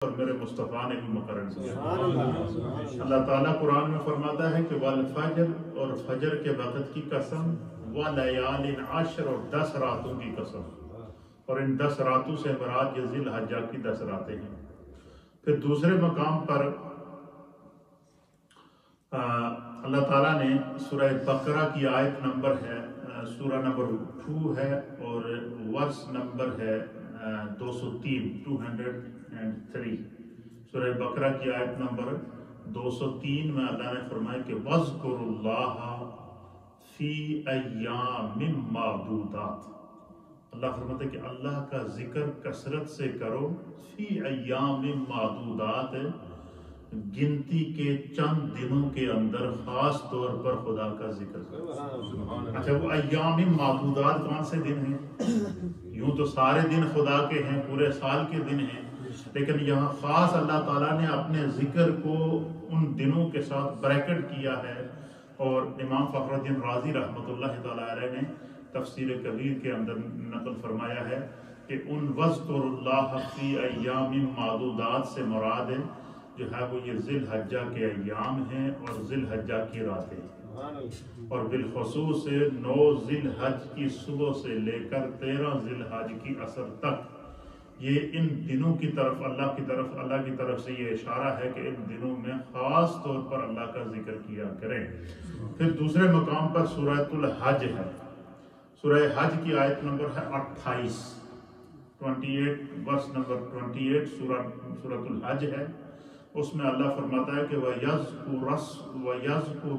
اور میرے مصطفیٰ نے بھی مقرر کیا۔ اللہ تعالیٰ قرآن میں فرماتا ہے کہ والفجر، اور فجر کے وقت کی قسم، ولیال عشر، اور 10 راتوں کی قسم، اور ان 10 راتوں سے مراد یہ ذی الحجہ کی 10 راتیں ہیں۔ پھر دوسرے مقام پر اللہ تعالیٰ نے سورہ بقرہ کی آیت نمبر ہے، سورہ نمبر 2 ہے اور ورس نمبر ہے 203 سورہ بقرہ کی آیت نمبر 203 میں اللہ نے فرمایا کہ وَاذْكُرُوا اللَّهَ فِي أَيَّامٍ مَّعْدُودَاتٍ۔ اللہ فرماتا ہے کہ اللہ کا ذکر کثرت سے کرو، فی ایام معدودات، گنتی کے چند دنوں کے اندر خاص طور پر خدا کا ذکر کرو۔ اچھا، وہ ایام معدودات کون سے دن ہیں؟ یوں تو سارے دن خدا کے ہیں، پورے سال کے دن ہیں، لیکن یہاں خاص اللہ تعالیٰ نے اپنے ذکر کو ان دنوں کے ساتھ بریکٹ کیا ہے۔ اور امام فخر الدین رازی رحمۃ اللہ تعالیٰ علیہ نے تفسیر کبیر کے اندر نقل فرمایا ہے کہ ان وَاذْكُرُوا اللَّهَ فِي أَيَّامٍ معدودات سے مراد جو ہے وہ یہ ذی الحجہ کے ایام ہیں اور ذی الحجہ کی راتیں، اور بالخصوص 9 ذی الحج کی صبح سے لے کر 13 ذی الحج کی عصر تک، یہ ان دنوں کی طرف اللہ کی طرف سے یہ اشارہ ہے کہ ان دنوں میں خاص طور پر اللہ کا ذکر کیا کریں۔ پھر دوسرے مقام پر سورۃ الحج ہے، سورہ حج کی آیت نمبر ہے 28 ورس نمبر 28 سورۃ الحج ہے۔ اس میں اللہ فرماتا ہے کہ وَيَذْكُرُ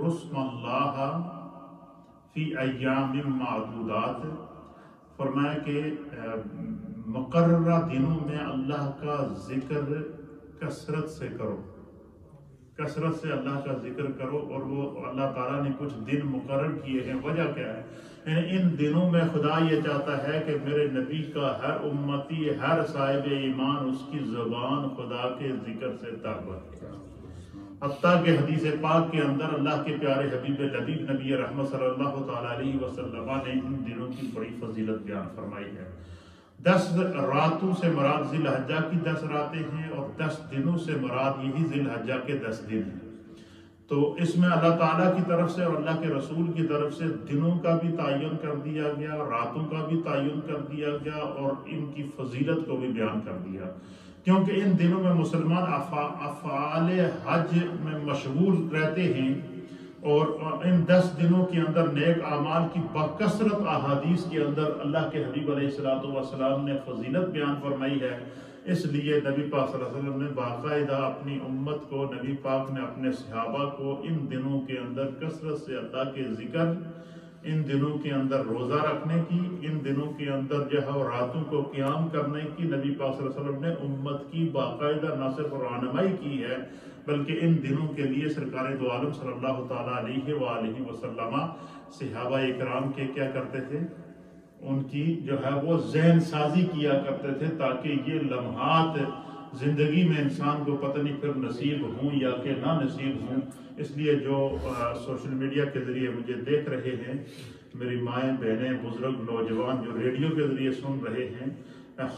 اسْمَ اللَّهِ فِي أَيَّامٍ مَّعْدُودَاتٍ، فرمایا کہ مقررہ دنوں میں اللہ کا ذکر کثرت سے کرو، کثرت سے اللہ کا ذکر کرو۔ اور وہ اللہ تعالیٰ نے کچھ دن مقرر کیے ہیں، وجہ کیا ہے؟ یعنی ان دنوں میں خدا یہ چاہتا ہے کہ میرے نبی کا ہر امتی، ہر صاحب ایمان، اس کی زبان خدا کے ذکر سے طاقت ہے۔ حتیٰ کہ حدیث پاک کے اندر اللہ کے پیارے حبیب لبیب نبی رحمت صلی اللہ تعالیٰ علیہ وسلم نے ان دنوں کی بڑی فضیلت بیان فرمائی ہے۔ 10 راتوں سے مراد ذی الحجہ کی 10 راتیں ہیں، اور 10 دنوں سے مراد یہی ذی الحجہ کے 10 دن ہیں۔ تو اس میں اللہ تعالیٰ کی طرف سے اور اللہ کے رسول کی طرف سے دنوں کا بھی تعین کر دیا گیا، راتوں کا بھی تعین کر دیا گیا، اور ان کی فضیلت کو بھی بیان کر دیا، کیونکہ ان دنوں میں مسلمان افعال حج میں مشغول رہتے ہیں، اور ان 10 دنوں کے اندر نیک اعمال کی بکثرت احادیث کے اندر اللہ کے حبیب علیہ السلام نے فضیلت بیان فرمائی ہے۔ اس لیے نبی پاک صلی اللہ علیہ وسلم نے باقاعدہ اپنی امت کو، نبی پاک نے اپنے صحابہ کو ان دنوں کے اندر کثرت سے اللہ کے ذکر، ان دنوں کے اندر روزہ رکھنے کی، ان دنوں کے اندر جو ہے راتوں کو قیام کرنے کی نبی پاک صلی اللہ علیہ وسلم نے امت کی باقاعدہ نہ صرف رہنمائی کی ہے، بلکہ ان دنوں کے لیے سرکار دو عالم صلی اللہ تعالیٰ علیہ وآلہ وسلم صحابہ اکرام کے کیا کرتے تھے؟ ان کی جو ہے وہ ذہن سازی کیا کرتے تھے، تاکہ یہ لمحات زندگی میں انسان کو پتہ نہیں پھر نصیب ہوں یا کہ نہ نصیب ہوں۔ اس لیے جو سوشل میڈیا کے ذریعے مجھے دیکھ رہے ہیں، میری مائیں، بہنیں، بزرگ، نوجوان جو ریڈیو کے ذریعے سن رہے ہیں،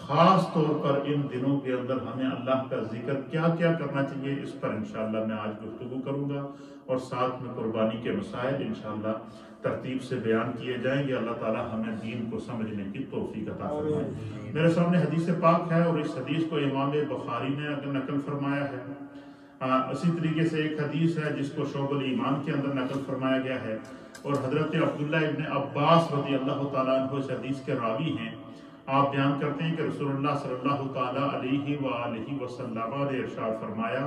خاص طور پر ان دنوں کے اندر ہمیں اللہ کا ذکر کیا کیا کرنا چاہیے، اس پر انشاءاللہ میں آج گفتگو کروں گا، اور ساتھ میں قربانی کے مسائل انشاءاللہ ترتیب سے بیان کیے جائیں گے۔ اللہ تعالی ہمیں دین کو سمجھنے کی توفیق عطا فرمائے۔ میرے سامنے حدیث پاک ہے، اور اس حدیث کو امام بخاری نے نقل فرمایا ہے۔ اسی طریقے سے ایک حدیث ہے جس کو شعب الایمان کے اندر نقل فرمایا گیا ہے، اور حضرت عبداللہ ابن عباس رضی اللہ تعالیٰ عنہ اس حدیث کے راوی ہیں۔ آپ بیان کرتے ہیں کہ رسول اللہ صلی اللہ تعالیٰ علیہ وآلہ وسلم نے ارشاد فرمایا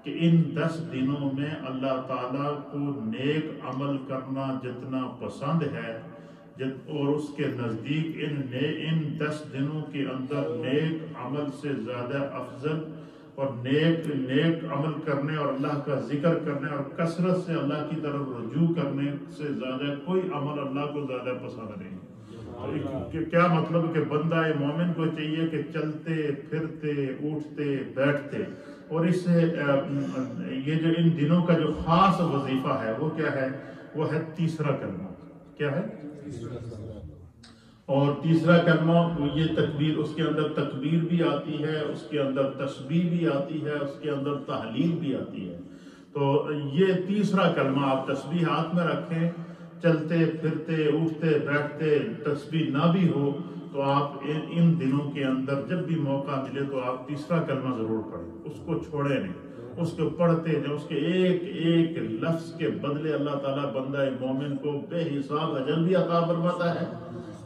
کہ ان 10 دنوں میں اللہ تعالیٰ کو نیک عمل کرنا جتنا پسند ہے، اور اس کے نزدیک ان 10 دنوں کے اندر نیک عمل سے زیادہ افضل اور نیک عمل کرنے اور اللہ کا ذکر کرنے اور کثرت سے اللہ کی طرف رجوع کرنے سے زیادہ کوئی عمل اللہ کو زیادہ پسند نہیں۔ کیا مطلب کہ بندہ مومن کو چاہیے کہ چلتے پھرتے اٹھتے بیٹھتے، اور اس سے یہ جو ان دنوں کا جو خاص وظیفہ ہے وہ کیا ہے؟ وہ ہے تیسرا کلمہ۔ کیا ہے؟ اور تیسرا کلمہ یہ تکبیر، اس کے اندر تکبیر بھی آتی ہے، اس کے اندر تسبیح بھی آتی ہے، اس کے اندر تحلیل بھی آتی ہے۔ تو یہ تیسرا کلمہ آپ تسبیح ہاتھ میں رکھیں، چلتے پھرتے اٹھتے بیٹھتے تسبیح نہ بھی ہو تو آپ ان دنوں کے اندر جب بھی موقع ملے تو آپ تیسرا کلمہ ضرور پڑھیں، اس کو چھوڑیں نہیں، اس کو پڑھتے جب اس کے ایک ایک لفظ کے بدلے اللہ تعالیٰ بندہ مومن کو بے حساب اجر بھی عطا فرماتا ہے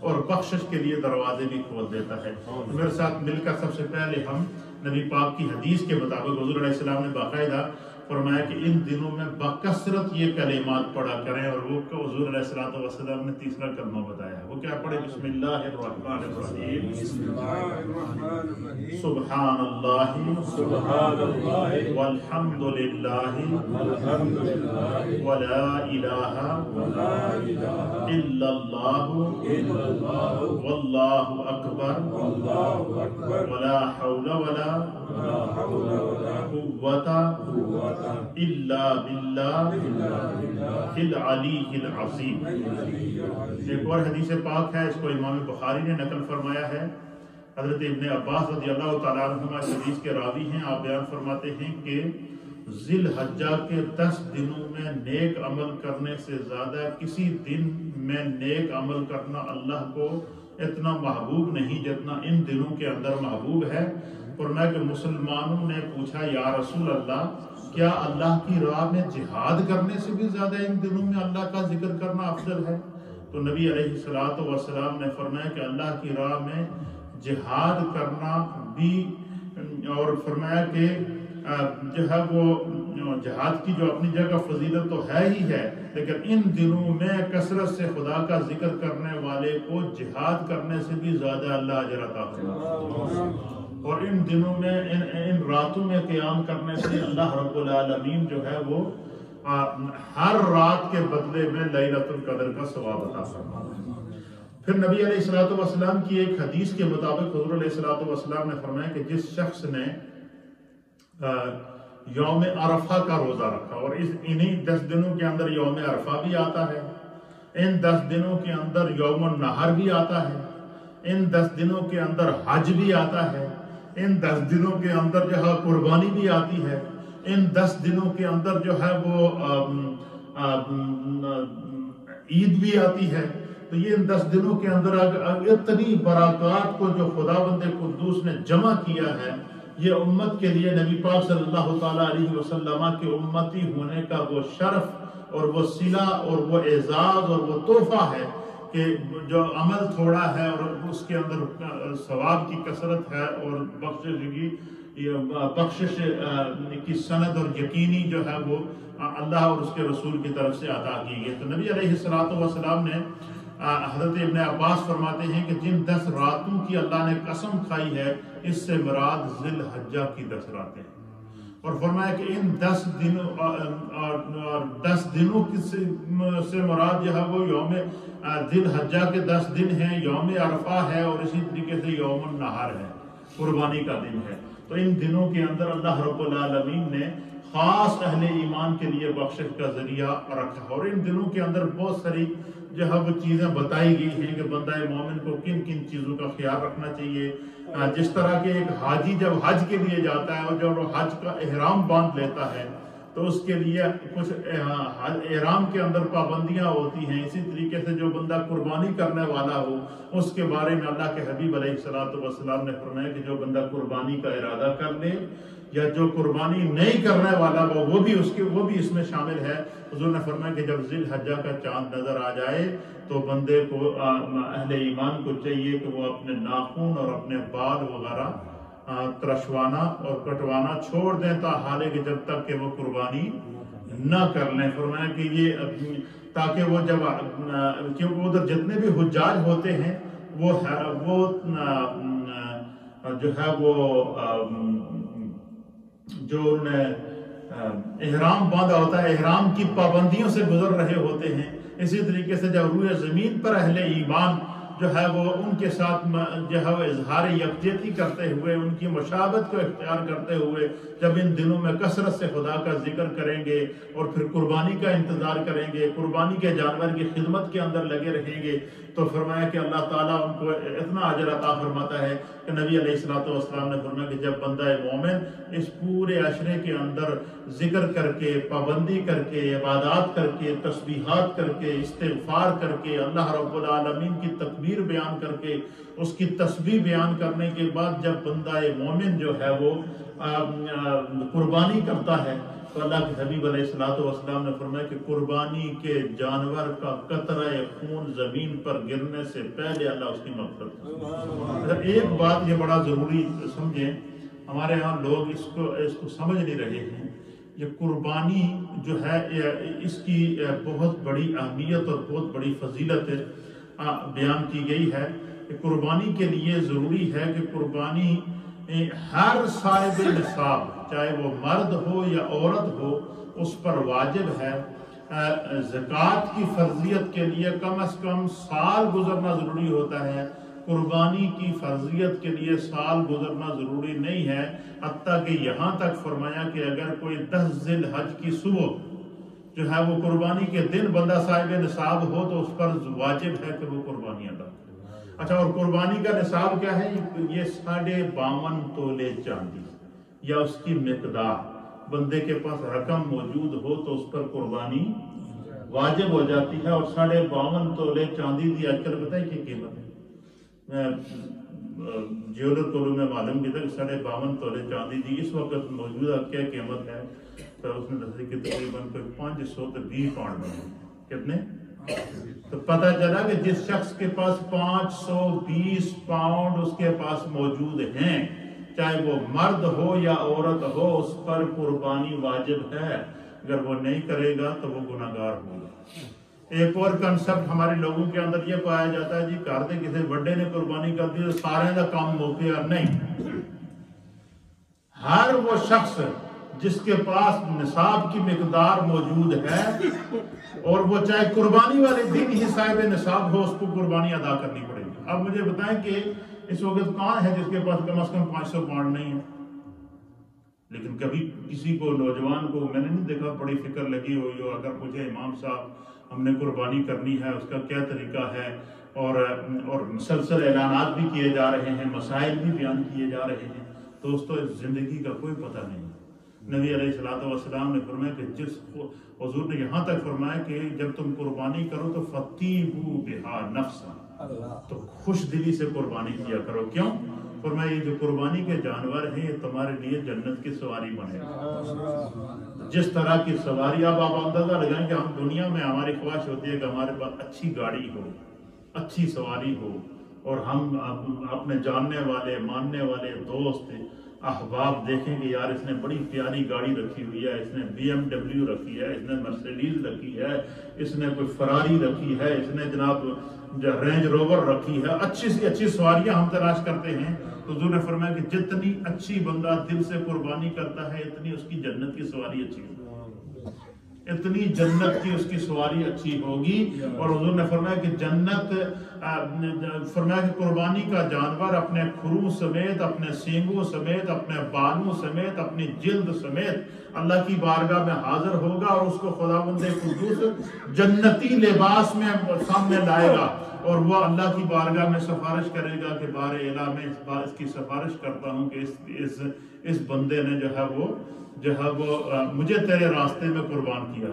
اور بخشش کے لیے دروازے بھی کھول دیتا ہے۔ میرے ساتھ مل کر سب سے پہلے ہم نبی پاک کی حدیث کے مطابق حضور علیہ السلام نے باقاعدہ فرمایا کہ ان دنوں میں بکثرت یہ کلمات پڑھا کریں، اور وہ حضور علیہ السلام نے تیسرا کلمہ بتایا ہے، وہ کیا پڑھے؟ بسم اللہ الرحمن الرحیم، سبحان اللہ والحمد للہ ولا الہ الا اللہ واللہ اکبر ولا حول ولا قوة الا باللہ العلی العظیم۔ ایک اور حدیث پاک ہے، اس کو امام بخاری نے نقل فرمایا ہے، حضرت ابن عباس رضی اللہ تعالیٰ عنہما اس حدیث کے راوی ہیں، آپ بیان فرماتے ہیں کہ ذی الحجہ کے 10 دنوں میں نیک عمل کرنے سے زیادہ کسی دن میں نیک عمل کرنا اللہ کو اتنا محبوب نہیں جتنا ان دنوں کے اندر محبوب ہے۔ فرمایا کہ مسلمانوں نے پوچھا یا رسول اللہ، کیا اللہ کی راہ میں جہاد کرنے سے بھی زیادہ ان دنوں میں اللہ کا ذکر کرنا افضل ہے؟ تو نبی علیہ السلام نے فرمایا کہ اللہ کی راہ میں جہاد کرنا بھی، اور فرمایا کہ جو ہے وہ جہاد کی جو اپنی جگہ فضیلت تو ہے ہی ہے، لیکن ان دنوں میں کثرت سے خدا کا ذکر کرنے والے کو جہاد کرنے سے بھی زیادہ اللہ اجر عطا فرماتا ہے۔ اور ان دنوں میں ان راتوں میں قیام کرنے سے اللہ رب العالمین جو ہے وہ ہر رات کے بدلے میں لیلۃ القدر کا ثواب عطا فرماتا ہے۔ پھر نبی علیہ السلام کی ایک حدیث کے مطابق حضور علیہ السلام نے فرمایا کہ جس شخص نے یوم عرفہ کا روزہ رکھا، اور انہی 10 دنوں کے اندر یوم عرفہ بھی آتا ہے، ان 10 دنوں کے اندر یوم النحر بھی آتا ہے، ان 10 دنوں کے اندر حج بھی آتا ہے، ان 10 دنوں کے اندر جو ہے قربانی بھی آتی ہے، ان 10 دنوں کے اندر جو ہے وہ عید بھی آتی ہے۔ تو یہ ان 10 دنوں کے اندر اتنی برکات کو جو خداوند قدوس نے جمع کیا ہے، یہ امت کے لیے نبی پاک صلی اللہ تعالیٰ علیہ وسلم کے امتی ہونے کا وہ شرف اور وہ صلہ اور وہ اعزاز اور وہ تحفہ ہے کہ جو عمل تھوڑا ہے اور اس کے اندر ثواب کی کثرت ہے اور بخشش کی سند اور یقینی جو ہے وہ اللہ اور اس کے رسول کی طرف سے عطا کی گئی۔ تو نبی علیہ السلام نے حضرت ابن عباس فرماتے ہیں کہ جن 10 راتوں کی اللہ نے قسم کھائی ہے، اس سے مراد ذی الحجہ کی 10 راتیں، اور فرمایا کہ ان 10 دنوں سے مراد جو ہے وہ یوم ذی الحجہ کے 10 دن ہیں، یوم عرفہ ہے، اور اسی طریقے سے یوم النحر ہے، قربانی کا دن ہے۔ تو ان دنوں کے اندر اللہ رب العالمین نے خاص اہل ایمان کے لیے بخشش کا ذریعہ رکھا، اور ان دنوں کے اندر بہت ساری جو ہے وہ چیزیں بتائی گئی ہیں کہ بندہ مومن کو کن کن چیزوں کا خیال رکھنا چاہیے۔ جس طرح کہ ایک حاجی جب حج کے لیے جاتا ہے اور جب وہ حج کا احرام باندھ لیتا ہے تو اس کے لیے کچھ احرام کے اندر پابندیاں ہوتی ہیں، اسی طریقے سے جو بندہ قربانی کرنے والا ہو اس کے بارے میں اللہ کے حبیب علیہ السلام نے فرمایا کہ جو بندہ قربانی کا ارادہ کر لے یا جو قربانی نہیں کرنے والا وہ بھی اس میں شامل ہے۔ حضور نے فرمایا کہ جب ذی الحجہ کا چاند نظر آ جائے تو بندے کو اہل ایمان کو چاہیے کہ وہ اپنے ناخن اور اپنے بال وغیرہ ترشوانا اور کٹوانا چھوڑ دیں حالے کہ جب تک کہ وہ قربانی نہ کر لیں۔ فرمایا کہ یہ تاکہ وہ جب کیونکہ ادھر جتنے بھی حجاج ہوتے ہیں وہ جو ہے وہ جو انہوں نے احرام باندھا ہوتا ہے، احرام کی پابندیوں سے گزر رہے ہوتے ہیں۔ اسی طریقے سے جب روئے زمین پر اہل ایمان جو ہے وہ ان کے ساتھ جو ہے وہ اظہار یکجہتی کرتے ہوئے، ان کی مشابہت کو اختیار کرتے ہوئے جب ان دنوں میں کثرت سے خدا کا ذکر کریں گے اور پھر قربانی کا انتظار کریں گے، قربانی کے جانور کی خدمت کے اندر لگے رہیں گے، تو فرمایا کہ اللہ تعالیٰ ان کو اتنا اجر عطا فرماتا ہے کہ نبی علیہ الصلوۃ والسلام نے فرمایا کہ جب بندہ مومن اس پورے عشرے کے اندر ذکر کر کے، پابندی کر کے، عبادات کر کے، تسبیحات کر کے، استغفار کر کے، اللہ رب العالمین کی تکبیر بیان کر کے، اس کی تسبیح بیان کرنے کے بعد جب بندہ مومن جو ہے وہ قربانی کرتا ہے، تو اللہ کے حبیب علیہ الصلوۃ والسلام نے فرمایا کہ قربانی کے جانور کا قطرہ خون زمین پر گرنے سے پہلے اللہ اس کی مغفرت کرتا ہے۔ ایک بات یہ بڑا ضروری سمجھیں، ہمارے ہاں لوگ اس کو سمجھ نہیں رہے ہیں۔ یہ قربانی جو ہے اس کی بہت بڑی اہمیت اور بہت بڑی فضیلت بیان کی گئی ہے کہ قربانی کے لیے ضروری ہے کہ قربانی ہر صاحب نصاب، چاہے وہ مرد ہو یا عورت ہو، اس پر واجب ہے۔ زکوٰۃ کی فرضیت کے لیے کم از کم سال گزرنا ضروری ہوتا ہے، قربانی کی فرضیت کے لیے سال گزرنا ضروری نہیں ہے، حتیٰ کہ یہاں تک فرمایا کہ اگر کوئی 10 ذی الحج کی صبح جو ہے وہ قربانی کے دن بندہ صاحب نصاب ہو تو اس پر واجب ہے کہ وہ قربانی ادا کرے۔ اچھا، اور قربانی کا نصاب کیا ہے؟ یہ 52.5 تولے چاندی یا اس کی مقدار، بندے کے پاس رقم موجود ہو تو اس پر قربانی واجب ہو جاتی ہے۔ اور 52.5 تولے چاندی دی آج کل پتہ ہے کیا قیمت ہے؟ میں جیولر کو میں معلوم کیا تھا کہ 52.5 تولے چاندی دی اس وقت موجودہ کیا قیمت ہے، تو اس نے دسا کہ تقریباً کوئی 520 پاؤنڈ بنے۔ کتنے؟ تو پتہ چلا کہ جس شخص کے پاس 520 پاؤنڈ اس کے پاس موجود ہیں، چاہے وہ مرد ہو یا عورت ہو، اس پر قربانی واجب ہے۔ اگر وہ نہیں کرے گا تو وہ گناہگار ہوگا۔ ایک اور کنسپٹ ہمارے لوگوں کے اندر یہ پایا جاتا ہے، جی گھر دے کسی بڑے نے قربانی کر دی تو سارے دا کام موقع نہیں۔ ہر وہ شخص جس کے پاس نصاب کی مقدار موجود ہے اور وہ چاہے قربانی والے دن ہی صاحب نصاب ہو، اس کو قربانی ادا کرنی پڑے گی۔ اب مجھے بتائیں کہ اس وقت کون ہے جس کے پاس کم از کم 500 پاؤنڈ نہیں ہے؟ لیکن کبھی کسی کو نوجوان کو میں نے نہیں دیکھا بڑی فکر لگی ہوئی ہو، اگر مجھے امام صاحب ہم نے قربانی کرنی ہے، اس کا کیا طریقہ ہے، اور مسلسل اعلانات بھی کیے جا رہے ہیں، مسائل بھی بیان کیے جا رہے ہیں۔ دوستو، اس زندگی کا کوئی پتہ نہیں۔ نبی علیہ الصلوۃ والسلام نے فرمایا کہ حضور نے یہاں تک فرمایا کہ جب تم قربانی کرو تو فَطِيبُوا بِهَا نَفْسًا، تو خوش دلی سے قربانی کیا کرو۔ کیوں؟ فرمایا یہ جو قربانی کے جانور ہیں یہ تمہارے لیے جنت کی سواری بنے گا۔ جس طرح کی سواری آپ اندازہ لگائیں کہ ہم دنیا میں ہماری خواہش ہوتی ہے کہ ہمارے پاس اچھی گاڑی ہو، اچھی سواری ہو، اور ہم اپنے جاننے والے ماننے والے دوست احباب دیکھیں کہ یار اس نے بڑی پیاری گاڑی رکھی ہوئی ہے، اس نے BMW رکھی ہے، اس نے مرسیڈیز رکھی ہے، اس نے کوئی فراری رکھی ہے، اس نے جناب رینج روور رکھی ہے، اچھی سی اچھی سواریاں ہم تلاش کرتے ہیں۔ تو حضور نے فرمایا کہ جتنی اچھی بندہ دل سے قربانی کرتا ہے اتنی اس کی جنت کی سواری اچھی ہوگی، اتنی جنت کی اس کی سواری اچھی ہوگی۔ اور حضور نے فرمایا کہ جنت فرمایا کہ قربانی کا جانور اپنے کھرو سمیت، اپنے سینگوں سمیت، اپنے بالوں سمیت، اپنی جلد سمیت اللہ کی بارگاہ میں حاضر ہوگا، اور اس کو خداوند قدوس جنتی لباس میں سامنے لائے گا، اور وہ اللہ کی بارگاہ میں سفارش کرے گا کہ بار الہ میں اس کی سفارش کرتا ہوں کہ اس بندے نے جو ہے وہ مجھے تیرے راستے میں قربان کیا۔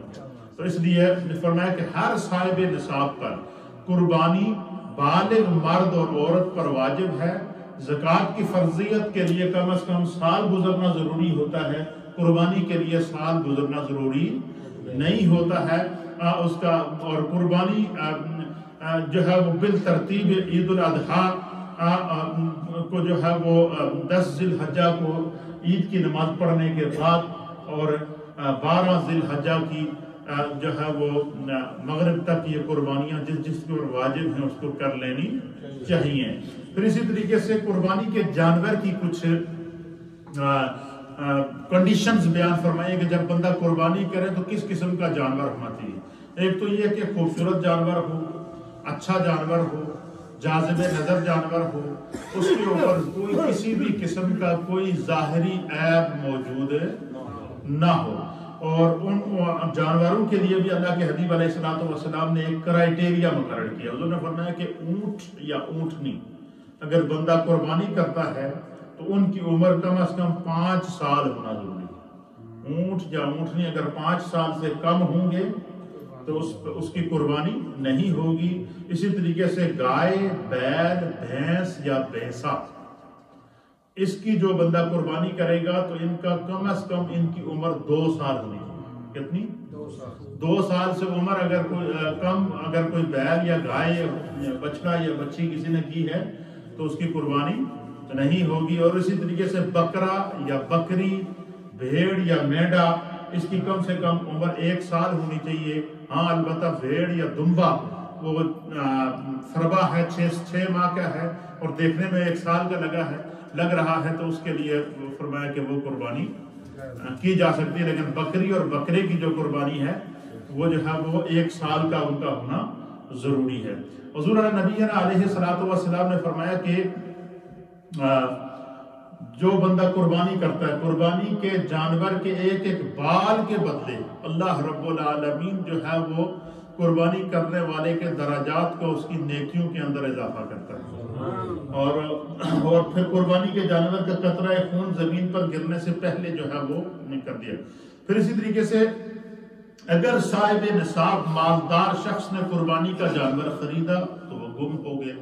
تو اس لیے فرمایا کہ ہر صاحب نصاب پر قربانی بالغ مرد اور عورت پر واجب ہے۔ زکوٰۃ کی فرضیت کے لیے کم از کم سال گزرنا ضروری ہوتا ہے، قربانی کے لیے سال گزرنا ضروری نہیں ہوتا ہے اس کا۔ اور قربانی جو ہے وہ بالترتیب عید الاضحیٰ کو جو ہے وہ 10 ذی الحجہ کو عید کی نماز پڑھنے کے بعد، اور 12 ذی الحجہ کی جو ہے وہ مغرب تک یہ قربانیاں جس پر واجب ہیں اس کو کر لینی چاہیے۔ پھر اسی طریقے سے قربانی کے جانور کی کچھ کنڈیشنز بیان فرمائیں کہ جب بندہ قربانی کرے تو کس قسم کا جانور ہونا چاہیے۔ ایک تو یہ کہ خوبصورت جانور ہو، اچھا جانور ہو، جاذب نظر جانور ہو، اس کے اوپر کوئی کسی بھی قسم کا کوئی ظاہری عیب موجود نہ ہو. اور ان جانوروں کے لیے بھی اللہ کے حبیب علیہ الصلوۃ والسلام نے ایک کرائٹیریا مقرر کیا. حضور نے فرمایا کہ اونٹ یا اونٹنی اگر بندہ قربانی کرتا ہے تو ان کی عمر کم از کم 5 سال ہونا ضروری ہے. اونٹ یا اونٹنی اگر 5 سال سے کم ہوں گے تو اس کی قربانی نہیں ہوگی. اسی طریقے سے گائے، بیل، بھینس یا بھینسا، اس کی جو بندہ قربانی کرے گا تو ان کا کم از کم ان کی عمر 2 سال ہونی چاہیے. کتنی؟ 2 سال سے عمر اگر کوئی بیل یا گائے یا بچڑا یا بچی کسی نے کی ہے تو اس کی قربانی نہیں ہوگی. اور اسی طریقے سے بکرا یا بکری، بھیڑ یا مینڈا، اس کی کم سے کم عمر 1 سال ہونی چاہیے. ہاں البتہ بھیڑ یا دمبا وہ فربا ہے، 6 ماہ کا ہے اور دیکھنے میں 1 سال کا لگ رہا ہے تو اس کے لیے فرمایا کہ وہ قربانی کی جا سکتی ہے. لیکن بکری اور بکرے کی جو قربانی ہے وہ جو ہے وہ 1 سال کا ان کا ہونا ضروری ہے. حضور نبی علیہ الصلوۃ والسلام نے فرمایا کہ جو بندہ قربانی کرتا ہے، قربانی کے جانور کے ایک ایک بال کے بدلے اللہ رب العالمین جو ہے وہ قربانی کرنے والے کے درجات کو، اس کی نیکیوں کے اندر اضافہ کرتا ہے. اور پھر قربانی کے جانور کا قطرہ خون زمین پر گرنے سے پہلے جو ہے وہ کر دیا. پھر اسی طریقے سے اگر صاحب نصاب مالدار شخص نے قربانی کا جانور خریدا تو وہ گم ہو گیا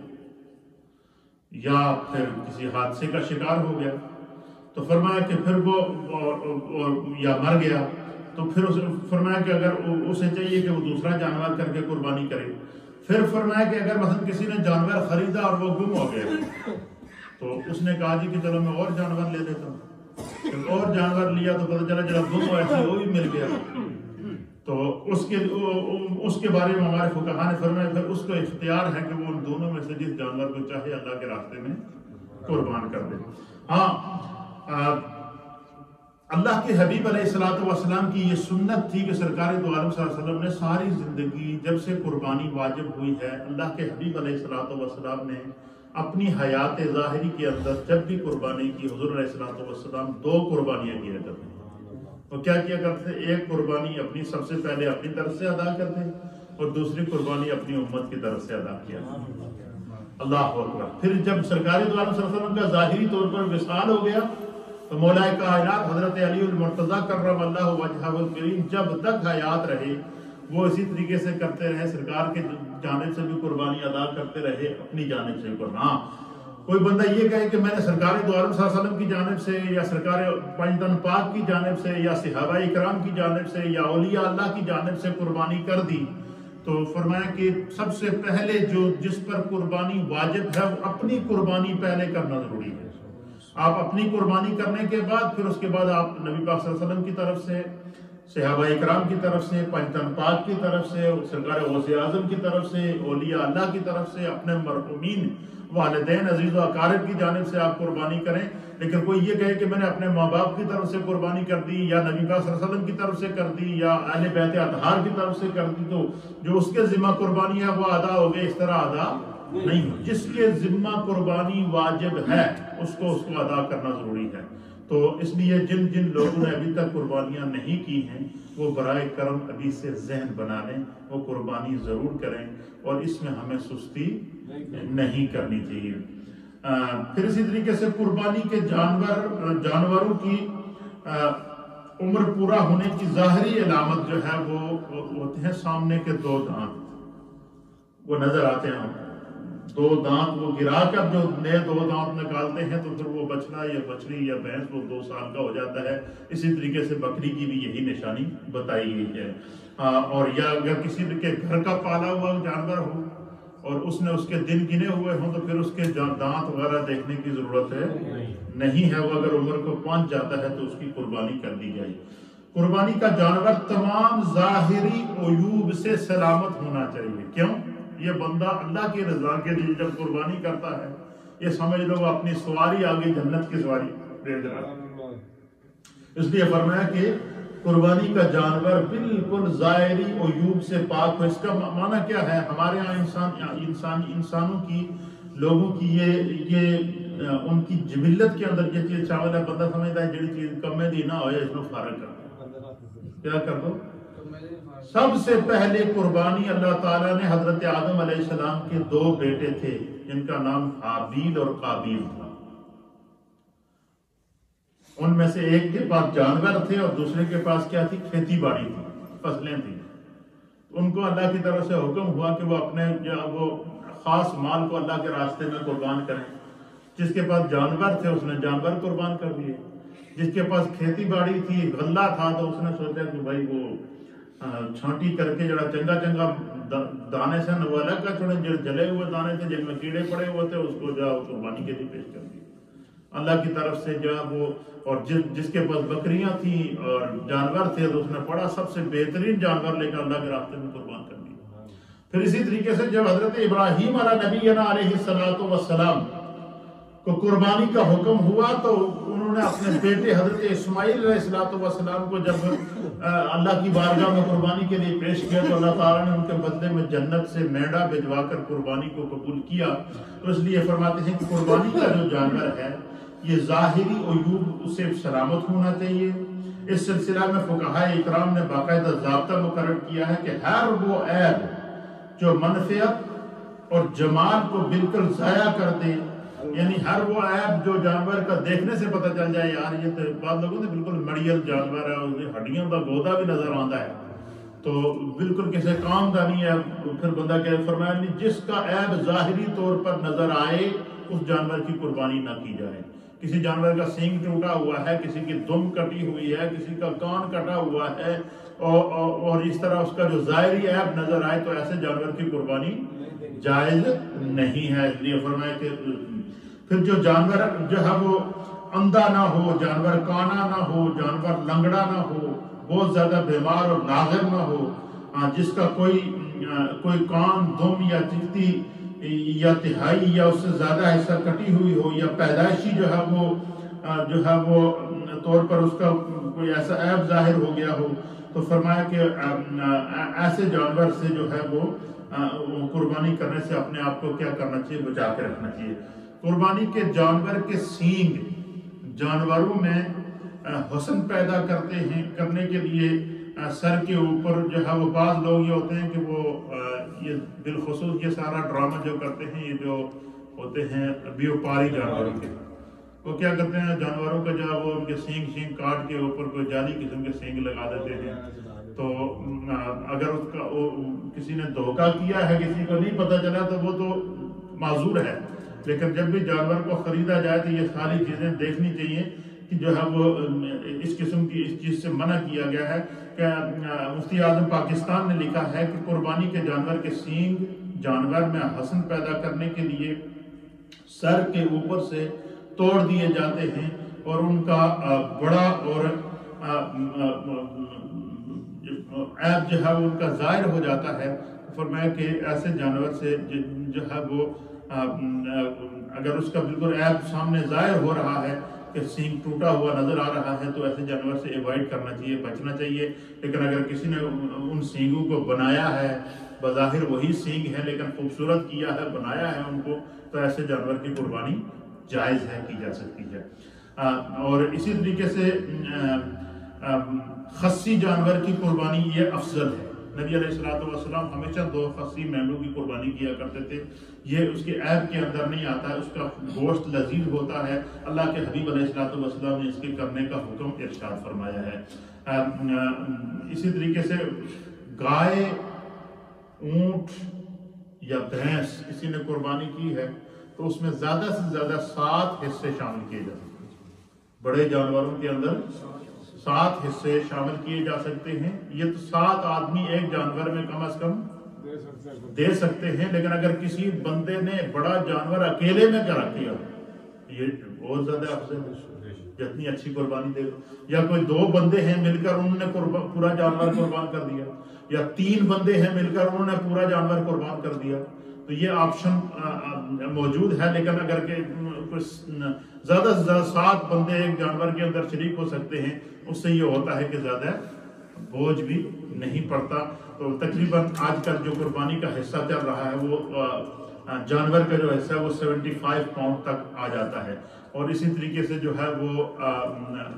یا پھر کسی حادثے کا شکار ہو گیا تو فرمایا کہ پھر وہ یا مر گیا تو پھر فرمایا کہ اگر اسے چاہیے کہ وہ دوسرا جانور کر کے قربانی کرے. پھر فرمایا کہ اگر مثلا کسی نے جانور خریدا اور وہ گم ہو گیا تو اس نے کہا جی کہ چلو میں اور جانور لے لیتا ہوں. اور جانور لیا تو پتہ چلا جب گم ہوا تھا وہ بھی مل گیا. تو اس کے بارے میں ہمارے فقہاء نے فرمایا پھر اس کو اختیار ہے کہ وہ ان دونوں میں سے جس جانور کو چاہے اللہ کے راستے میں قربان کر دے. ہاں اللہ کے حبیب علیہ الصلوۃ والسلام کی یہ سنت تھی کہ سرکار دو عالم صلی اللہ علیہ وسلم نے ساری زندگی جب سے قربانی واجب ہوئی ہے، اللہ کے حبیب علیہ الصلوۃ والسلام نے اپنی حیات ظاہری کے اندر جب بھی قربانی کی، حضور علیہ الصلوۃ والسلام 2 قربانیاں کیا کرتے ہیں. وہ کیا کیا کرتے؟ ایک قربانی اپنی سب سے پہلے اپنی طرف سے ادا کرتے اور دوسری قربانی اپنی امت کی طرف سے ادا کیا. اللہ اکبر. پھر جب سرکار دو عالم صلی اللہ علیہ وسلم کا ظاہری طور پر وصال ہو گیا تو مولا کائنات حضرت علی المرتضیٰ کرم اللہ وجہہ الکریم جب تک حیات رہے وہ اسی طریقے سے کرتے رہے، سرکار کے جانب سے بھی قربانی ادا کرتے رہے، اپنی جانب سے قربان. کوئی بندہ یہ کہے کہ میں نے سرکار دو عالم صلی اللہ علیہ وسلم کی جانب سے یا سرکار پنجتن پاک کی جانب سے یا صحابہ اکرام کی جانب سے یا اولیاء اللہ کی جانب سے قربانی کر دی تو فرمایا کہ سب سے پہلے جس پر قربانی واجب ہے وہ اپنی قربانی پہلے کرنا ضروری ہے. آپ اپنی قربانی کرنے کے بعد پھر اس کے بعد آپ نبی پاک صلی اللہ علیہ وسلم کی طرف سے، صحابہ اکرام کی طرف سے، پنجتن پاک کی طرف سے، سرکار غوث اعظم کی طرف سے، اولیاء اللہ کی طرف سے، اپنے مرحومین والدین عزیز و اقارب کی جانب سے آپ قربانی کریں. لیکن کوئی یہ کہے کہ میں نے اپنے ماں باپ کی طرف سے قربانی کر دی یا نبی پاک صلی اللہ علیہ وسلم کی طرف سے کر دی یا اہل بیت اطہار کی طرف سے کر دی تو جو اس کے ذمہ قربانی ہے وہ ادا ہو گئی، اس طرح ادا نہیں. جس کے ذمہ قربانی واجب ہے اس کو ادا کرنا ضروری ہے. تو اس لیے جن لوگوں نے ابھی تک قربانیاں نہیں کی ہیں وہ برائے کرم ابھی سے ذہن بنا لیں، وہ قربانی ضرور کریں اور اس میں ہمیں سستی نہیں کرنی چاہیے. پھر اسی طریقے سے قربانی کے جانوروں کی عمر پورا ہونے کی ظاہری علامت جو ہے وہ ہوتے ہیں سامنے کے 2 دانت وہ نظر آتے ہیں. 2 دانت وہ گرا کر جو نئے 2 دانت نکالتے ہیں تو پھر وہ بچڑا یا بچڑی یا بھینس وہ 2 سال کا ہو جاتا ہے. اسی طریقے سے بکری کی بھی یہی نشانی بتائی گئی ہے. اور یا اگر کسی کے گھر کا پالا ہوا جانور ہو اور اس نے اس کے دن گنے ہوئے ہوں تو پھر اس کے دانت وغیرہ دیکھنے کی ضرورت نہیں ہے. وہ اگر عمر کو پہنچ جاتا ہے تو اس کی قربانی کر دی جائے. قربانی کا جانور تمام ظاہری عیوب سے سلامت ہونا چاہیے. کیوں؟ یہ بندہ اللہ کی رضا کے لیے جب قربانی کرتا ہے یہ سمجھ لو اپنی سواری آگے جنت کی سواری بھیج رہا ہے. اس لیے فرمایا کہ قربانی کا جانور بالکل ظاہری عیوب سے پاک ہو. اس کا معنی کیا ہے؟ ہمارے ہاں انسانوں کی لوگوں کی یہ ان کی جبلت کے اندر یہ چیز شامل ہے. بندہ سمجھتا ہے جڑی چیز کم دی نہ ہوئے اس کو فارغ کر دو. کیا کر دو؟ سب سے پہلے قربانی اللہ تعالیٰ نے حضرت آدم علیہ السلام کے 2 بیٹے تھے جن کا نام حابیل اور قابیل تھا. ان میں سے ایک کے پاس جانور تھے اور دوسرے کے پاس کیا تھی؟ کھیتی باڑی تھی، فصلیں تھیں. ان کو اللہ کی طرف سے حکم ہوا کہ وہ اپنے وہ خاص مال کو اللہ کے راستے میں قربان کریں. جس کے پاس جانور تھے اس نے جانور قربان کر دیے. جس کے پاس کھیتی باڑی تھی، غلہ تھا، تو اس نے سوچا کہ بھائی وہ چھانٹی کر کے جڑا چنگا چنگا دانے سے وہ الگ کا چھوڑے، جو جلے ہوئے دانے تھے جن میں کیڑے پڑے ہوئے تھے اس کو جو قربانی کے لیے پیش کر دی اللہ کی طرف سے. جو وہ اور جس کے پاس بکریاں تھیں اور جانور تھے تو اس نے پڑا سب سے بہترین جانور لے کر اللہ کے راستے میں قربان کر دی. پھر اسی طریقے سے جب حضرت ابراہیم علیہ نبینا علیہ السلام کو قربانی کا حکم ہوا تو انہوں نے اپنے بیٹے حضرت اسماعیل علیہ السلام کو جب اللہ کی بارگاہ میں قربانی کے لیے پیش کیا تو اللہ تعالیٰ نے ان کے بدلے میں جنت سے مینڈا بھجوا کر قربانی کو قبول کیا. تو اس لیے فرماتے ہیں کہ قربانی کا جو جانور ہے یہ ظاہری عیوب اسے سلامت ہونا چاہیے. اس سلسلہ میں فقہائے اکرام نے باقاعدہ ضابطہ مقرر کیا ہے کہ ہر وہ عیب جو منفعت اور جمال کو بالکل ضائع کر دے، یعنی ہر وہ عیب جو جانور کا دیکھنے سے پتہ چل جائے یار یہ تو بعض لوگوں نے بالکل مڑیل جانور ہے، اس کی ہڈیوں کا گودا بھی نظر آتا ہے تو بالکل کسی کام کا نہیں ہے. پھر بندہ کہہ فرمایا نہیں، جس کا عیب ظاہری طور پر نظر آئے اس جانور کی قربانی نہ کی جائے. کسی جانور کا سینگ ٹوٹا ہوا ہے، کسی کی دم کٹی ہوئی ہے، کسی کا کان کٹا ہوا ہے اور اس طرح اس کا جو ظاہری عیب نظر آئے تو ایسے جانور کی قربانی جائز نہیں ہے. اس لیے فرمایا کہ پھر جو جانور جو ہے وہ اندھا نہ ہو، جانور کانا نہ ہو، جانور لنگڑا نہ ہو، بہت زیادہ بیمار اور لاغر نہ ہو، جس کا کوئی کان دم یا چکتی یا تہائی یا اس سے زیادہ حصہ کٹی ہوئی ہو، یا پیدائشی جو ہے وہ طور پر اس کا کوئی ایسا عیب ظاہر ہو گیا ہو، تو فرمایا کہ ایسے جانور سے جو ہے وہ قربانی کرنے سے اپنے آپ کو کیا کرنا چاہیے؟ بچا کے رکھنا چاہیے. قربانی کے جانور کے سینگ جانوروں میں حسن پیدا کرنے کے لیے سر کے اوپر جو ہے وہ بعض لوگ یہ ہوتے ہیں کہ وہ یہ بالخصوص یہ سارا ڈرامہ جو کرتے ہیں، یہ جو ہوتے ہیں بیوپاری جانوروں کے، وہ کیا کرتے ہیں جانوروں کا جو ہے وہ ان کے سینگ کاٹ کے اوپر کوئی جعلی قسم کے سینگ لگا دیتے ہیں. تو اگر اس کا کسی نے دھوکہ کیا ہے، کسی کو نہیں پتہ چلا تو وہ تو معذور ہے. لیکن جب بھی جانور کو خریدا جائے تو یہ ساری چیزیں دیکھنی چاہیے کہ جو ہے وہ اس قسم کی اس چیز سے منع کیا گیا ہے. کہ مفتی اعظم پاکستان نے لکھا ہے کہ قربانی کے جانور کے سینگ جانور میں حسن پیدا کرنے کے لیے سر کے اوپر سے توڑ دیے جاتے ہیں اور ان کا بڑا اور عیب جو ہے وہ ان کا ظاہر ہو جاتا ہے. فرمایا کہ ایسے جانور سے جو ہے وہ اگر اس کا بالکل عیب سامنے ظاہر ہو رہا ہے کہ سینگ ٹوٹا ہوا نظر آ رہا ہے تو ایسے جانور سے ایوائڈ کرنا چاہیے، بچنا چاہیے. لیکن اگر کسی نے ان سینگوں کو بنایا ہے، بظاہر وہی سینگ ہے لیکن خوبصورت کیا ہے، بنایا ہے ان کو، تو ایسے جانور کی قربانی جائز ہے، کی جا سکتی ہے. اور اسی طریقے سے خصی جانور کی قربانی یہ افضل ہے. نبی علیہ السلام ہمیشہ 2 خصی مینڈوں کی قربانی کیا کرتے تھے. یہ اس کے عیب کے اندر نہیں آتا، اس کا گوشت لذیذ ہوتا ہے. اللہ کے حبیب علیہ السلام نے اس کے کرنے کا حکم ارشاد فرمایا ہے. اسی طریقے سے گائے، اونٹ یا بھینس کسی نے قربانی کی ہے تو اس میں زیادہ سے زیادہ 7 حصے شامل کیے جا سکتے ہیں. بڑے جانوروں کے اندر 7 حصے شامل کیے جا سکتے ہیں. یہ تو 7 آدمی ایک جانور میں کم از کم دے سکتے ہیں. لیکن اگر کسی بندے نے بڑا جانور اکیلے میں کرا کیا یہ بہت زیادہ افضل ہے، جتنی اچھی قربانی دے. یا کوئی 2 بندے ہیں مل کر انہوں نے پورا جانور قربان کر دیا، یا 3 بندے ہیں مل کر انہوں نے پورا جانور قربان کر دیا، تو یہ آپشن موجود ہے. لیکن اگر زیادہ سے زیادہ 7 بندے ایک جانور کے اندر شریک ہو سکتے ہیں، اس سے یہ ہوتا ہے کہ زیادہ بوجھ بھی نہیں پڑتا. تو تقریباً آج کل جو قربانی کا حصہ چل رہا ہے وہ جانور کا جو حصہ ہے وہ 75 پاؤنڈ تک آ جاتا ہے. اور اسی طریقے سے جو ہے وہ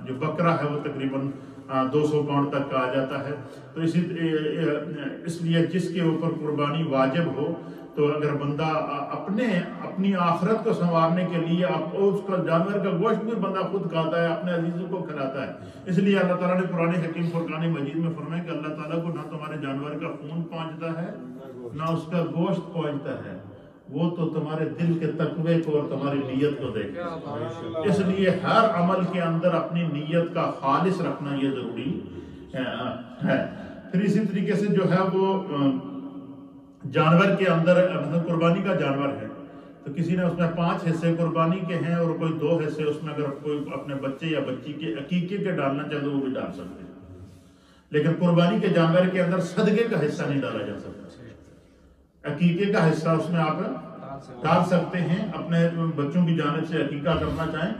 جو بکرا ہے وہ تقریباً 200 پاؤنڈ تک کا آ جاتا ہے. تو اس لیے جس کے اوپر قربانی واجب ہو تو اگر بندہ اپنی آخرت کو سنوارنے کے لیے اس کا جانور کا گوشت بھی بندہ خود کھاتا ہے, اپنے عزیزوں کو کھلاتا ہے. اس لیے اللہ تعالیٰ نے قرآن حکیم فرقان مجید میں فرمایا کہ اللہ تعالیٰ کو نہ تمہارے جانور کا خون پہنچتا ہے نہ اس کا گوشت پہنچتا ہے, وہ تو تمہارے دل کے تقوی کو اور تمہاری نیت کو دیکھتا ہے. اس لیے ہر عمل کے اندر اپنی نیت کا خالص رکھنا یہ ضروری ہے. پھر اسی طریقے سے جو ہے وہ جانور کے اندر مطلب قربانی کا جانور ہے تو کسی نے اس میں 5 حصے قربانی کے ہیں اور کوئی 2 حصے اس میں اگر کوئی اپنے بچے یا بچی کے عقیقے کے ڈالنا چاہے تو وہ بھی ڈال سکتے ہیں. لیکن قربانی کے جانور کے اندر صدقے کا حصہ نہیں ڈالا جا سکتا. عقیقے کا حصہ اس میں آپ ڈال سکتے ہیں. اپنے بچوں کی جانب سے عقیقہ کرنا چاہیں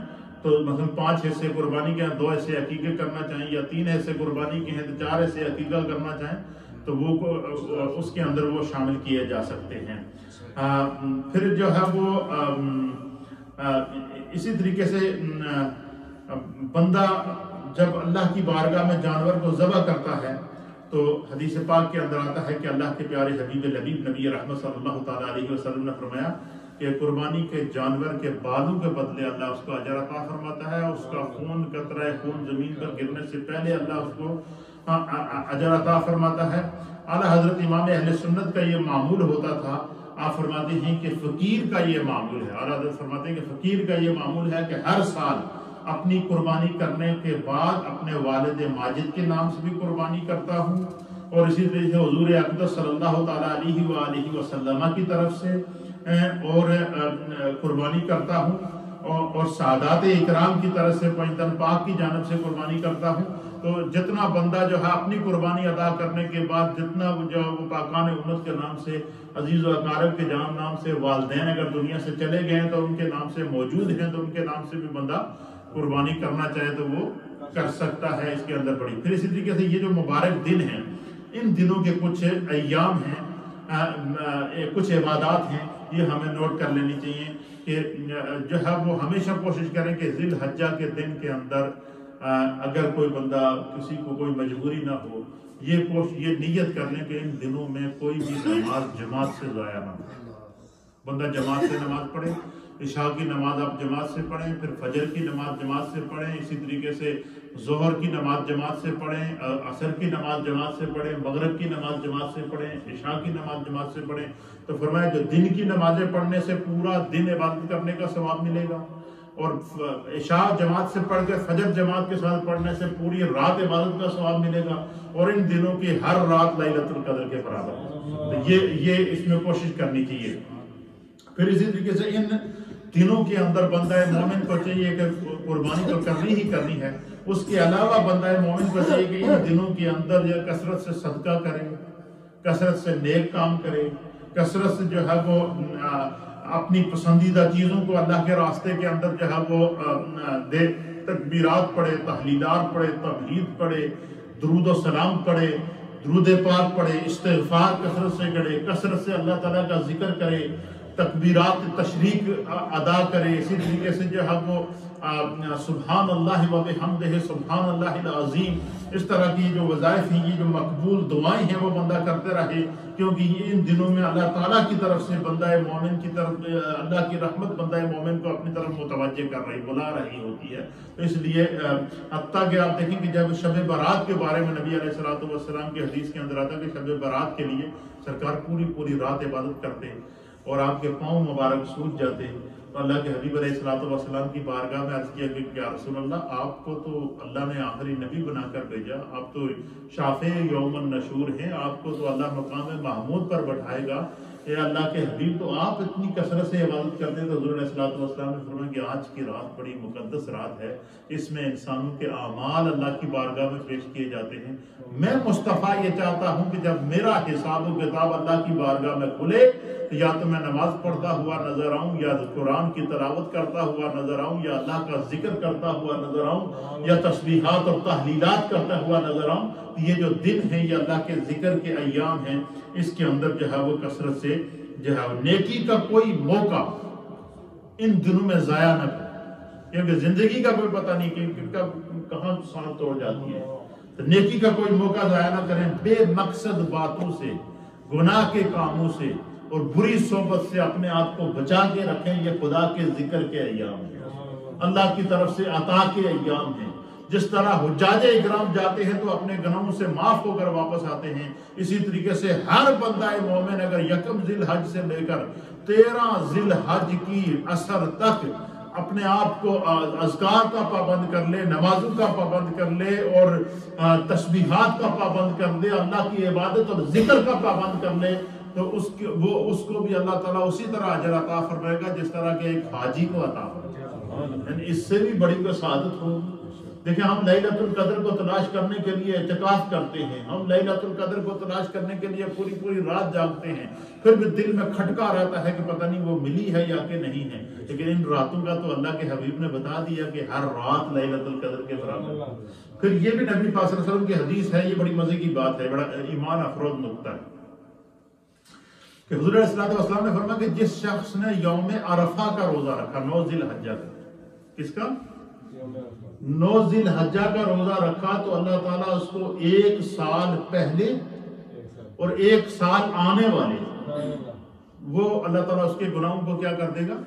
تو مثلا 5 حصے قربانی کے ہیں, 2 حصے عقیقے کرنا چاہیں, یا 3 حصے قربانی کے ہیں تو 4 حصے عقیقہ کرنا چاہیں تو وہ اس کے اندر وہ شامل کیے جا سکتے ہیں. پھر جو ہے وہ اسی طریقے سے بندہ جب اللہ کی بارگاہ میں جانور کو ذبح کرتا ہے تو حدیث پاک کے اندر آتا ہے کہ اللہ کے پیارے حبیب لبیب نبی رحمت صلی اللہ تعالیٰ علیہ وسلم نے فرمایا کہ قربانی کے جانور کے بالوں کے بدلے اللہ اس کو اجر عطا فرماتا ہے. اس کا خون قطرہ خون زمین پر گرنے سے پہلے اللہ اس کو اجر عطا فرماتا ہے. اعلیٰ حضرت امام اہل سنت کا یہ معمول ہوتا تھا. آپ فرماتے ہیں کہ فقیر کا یہ معمول ہے, اعلیٰ حضرت فرماتے ہیں کہ فقیر کا یہ معمول ہے کہ ہر سال اپنی قربانی کرنے کے بعد اپنے والد ماجد کے نام سے بھی قربانی کرتا ہوں, اور اسی طرح سے حضور اقدس صلی اللہ تعالیٰ علیہ وآلہ وسلم کی طرف سے اور قربانی کرتا ہوں, اور سادات اکرام کی طرف سے پنجتن پاک کی جانب سے قربانی کرتا ہوں. تو جتنا بندہ جو ہے اپنی قربانی ادا کرنے کے بعد جتنا جو وہ پاکان امت کے نام سے عزیز و اقارب کے نام سے والدین اگر دنیا سے چلے گئے ہیں تو ان کے نام سے موجود ہیں تو ان کے نام سے بھی بندہ قربانی کرنا چاہے تو وہ کر سکتا ہے. اس کے اندر بڑی پھر اسی طریقے سے یہ جو مبارک دن ہیں ان دنوں کے کچھ ایام ہیں, کچھ عبادات ہیں, یہ ہمیں نوٹ کر لینی چاہیے کہ جو ہے وہ ہمیشہ کوشش کریں کہ ذی الحجہ کے دن کے اندر اگر کوئی بندہ کسی کو کوئی مجبوری نہ ہو یہ نیت کر لیں کہ ان دنوں میں کوئی بھی نماز جماعت سے ضائع نہ ہو. بندہ جماعت سے نماز پڑھے, عشاء کی نماز آپ جماعت سے پڑھیں, پھر فجر کی نماز جماعت سے پڑھیں, اسی طریقے سے ظہر کی نماز جماعت سے پڑھیں, عصر کی نماز جماعت سے پڑھیں, مغرب کی نماز جماعت سے پڑھیں, عشاء کی نماز جماعت سے پڑھیں. تو فرمایا جو دن کی نمازیں پڑھنے سے پورا دن عبادت کرنے کا ثواب ملے گا, اور عشاء جماعت سے پڑھ کے فجر جماعت کے ساتھ پڑھنے سے پوری رات عبادت کا ثواب ملے گا, اور ان دنوں کی ہر رات لیلۃ القدر کے برابر ہے. تو یہ اس میں کوشش کرنی چاہیے. پھر اسی طریقے سے ان دنوں کے اندر بندہ مومن کو چاہیے کہ قربانی تو کرنی ہی کرنی ہے, اس کے علاوہ بندہ مومن کو چاہیے کہ ان دنوں کے اندر جو کثرت سے صدقہ کرے, کثرت سے نیک کام کرے, کثرت سے جو ہے وہ اپنی پسندیدہ چیزوں کو اللہ کے راستے کے اندر جو ہے وہ دے, تکبیرات پڑھے, تحلیلات پڑھے, تبلیغ پڑھے, درود و سلام پڑھے, درود پاک پڑھے, استغفار کثرت سے کرے, کثرت سے اللہ تعالیٰ کا ذکر کرے, تکبیرات تشریق ادا کرے. اسی طریقے سے جو ہے وہ سبحان اللہ و بحمدہ سبحان اللہ العظیم, اس طرح کی جو وظائف ہیں, یہ جو مقبول دعائیں ہیں وہ بندہ کرتے رہے, کیونکہ یہ ان دنوں میں اللہ تعالیٰ کی طرف سے بندہ مومن کی طرف اللہ کی رحمت بندہ مومن کو اپنی طرف متوجہ کر رہی, بلا رہی ہوتی ہے. تو اس لیے حتیٰ کہ آپ دیکھیں کہ جب شب برات کے بارے میں نبی علیہ السلام کی حدیث کے اندر آتا ہے کہ شب برات کے لیے سرکار پوری رات عبادت کرتے اور آپ کے پاؤں مبارک سوج جاتے. تو اللہ کے حبیب علیہ السلام کی بارگاہ میں عرض کیا کہ یا رسول اللہ, آپ کو تو اللہ نے آخری نبی بنا کر بھیجا, آپ تو شافع یوم النشور ہیں, آپ کو تو اللہ مقام محمود پر بٹھائے گا, اے اللہ کے حبیب تو آپ اتنی کثرت سے عبادت کرتے ہیں. تو حضور علیہ السلام نے فرمایا کہ آج کی رات بڑی مقدس رات ہے, اس میں انسانوں کے اعمال اللہ کی بارگاہ میں پیش کیے جاتے ہیں. میں مصطفیٰ یہ چاہتا ہوں کہ جب میرا حساب و کتاب اللہ کی بارگاہ میں کھلے یا تو میں نماز پڑھتا ہوا نظر آؤں, یا قرآن کی تلاوت کرتا ہوا نظر آؤں, یا اللہ کا ذکر کرتا ہوا نظر آؤں, یا تسبیحات اور تحلیلات کرتا ہوا نظر آؤں, یہ جو دن ہیں یہ اللہ کے ذکر کے ایام ہیں، اس کے اندر جو ہے وہ کثرت سے جو ہے نیکی کا کوئی موقع ان دنوں میں ضائع نہ کریں، کیونکہ زندگی کا کوئی پتہ نہیں کہ کہاں سانس توڑ جاتی ہے، تو نیکی کا کوئی موقع ضائع نہ کریں، بے مقصد باتوں سے، گناہ کے کاموں سے اور بری صحبت سے اپنے آپ کو بچا کے رکھیں۔ یہ خدا کے ذکر کے ایام ہیں، اللہ کی طرف سے عطا کے ایام ہیں۔ جس طرح حجاج اکرام جاتے ہیں تو اپنے گناہوں سے معاف ہو کر واپس آتے ہیں، اسی طریقے سے ہر بندہ مومن اگر یکم ذی الحج سے لے کر 13 ذی الحج کی عصر تک اپنے آپ کو اذکار کا پابند کر لے، نمازوں کا پابند کر لے اور تسبیحات کا پابند کر لے، اللہ کی عبادت اور ذکر کا پابند کر لے، تو اس کو بھی اللہ تعالیٰ اسی طرح اجر عطا فرمائے گا جس طرح کہ ایک حاجی کو عطا فرمائے گا۔ یعنی اس سے بھی بڑی کوئی سعادت ہوگی۔ دیکھیں، ہم لیلۃ القدر کو تلاش کرنے کے لیے اعتکاف کرتے ہیں، ہم لیلۃ القدر کو تلاش کرنے کے لیے پوری رات جاگتے ہیں، پھر بھی دل میں کھٹکا رہتا ہے کہ پتہ نہیں وہ ملی ہے یا کہ نہیں ہے، لیکن ان راتوں کا تو اللہ کے حبیب نے بتا دیا کہ ہر رات لیلۃ القدر کے برابر۔ پھر یہ بھی نبی پاک صلی اللہ علیہ وسلم کی حدیث ہے، یہ بڑی مزے کی بات ہے، بڑا ایمان افروز نکتہ ہے کہ حضور علیہ السلام نے فرمایا کہ جس شخص نے یوم عرفہ کا روزہ رکھا، 9 ذی الحجہ کا، کس کا؟ 9 ذی الحجہ کا روزہ رکھا تو اللہ تعالیٰ اس کو 1 سال پہلے اور 1 سال آنے والے وہ اللہ تعالیٰ اس کے گناہوں کو کیا کر دے گا؟